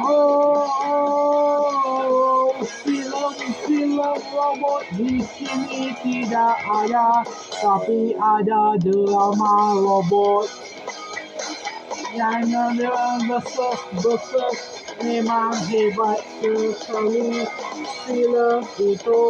Oh, film-film robot di sini tidak ada, tapi ada drama robot yang versus memang hebat sekali film itu.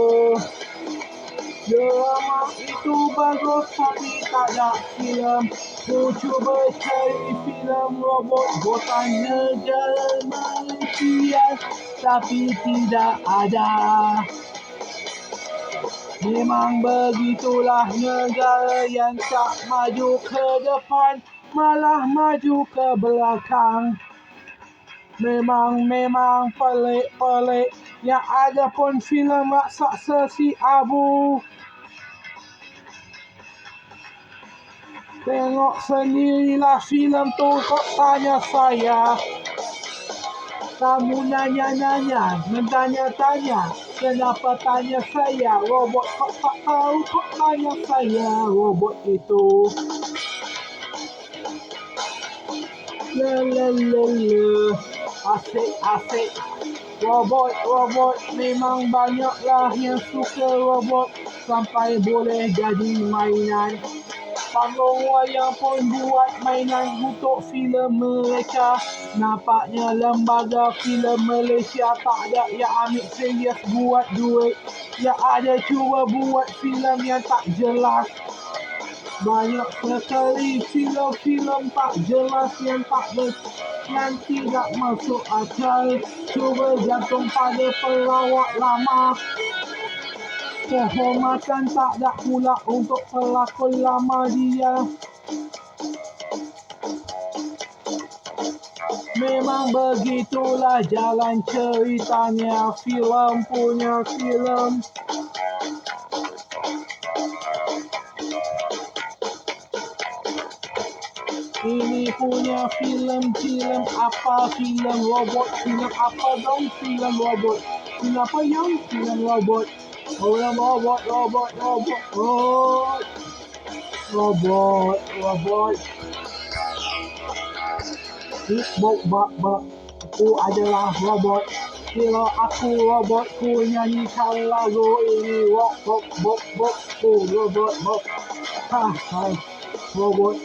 Drama itu bagus tapi tak ada filem. Ku cuba cari filem robot buatan negara Malaysia tapi tidak ada. Memang begitulah negara yang tak maju ke depan, malah maju ke belakang. Memang pelik-pelik. Yang ada pun filem raksasa si Abu. Tengok sendirilah filem tu, kok tanya saya. Kamu nanya-nanya, tanya-tanya. Kenapa tanya saya? Robot kok tak tahu, kok tanya saya robot itu. Lalalala, asik-asik. Robot memang banyaklah yang suka robot sampai boleh jadi mainan. Panggung wayang pun buat mainan untuk filem mereka. Nampaknya lembaga filem Malaysia tak ada yang ambil serius buat duit. Yang ada cuba buat filem yang tak jelas. Banyak sekali filem-filem tak jelas yang tidak masuk akal. Cuba jantung pada pelawak lama. Kehormatan tak ada pula untuk pelakon lama dia. Memang begitulah jalan ceritanya filem punya filem. Ini punya filem apa? Filem robot, filem apa dong? Filem robot. Filem apa yang? Filem robot. Orang robot. Bak. Aku adalah robot. Bila aku robot, ku nyanyikan lagu ini. Bok. Ku robot. Robot.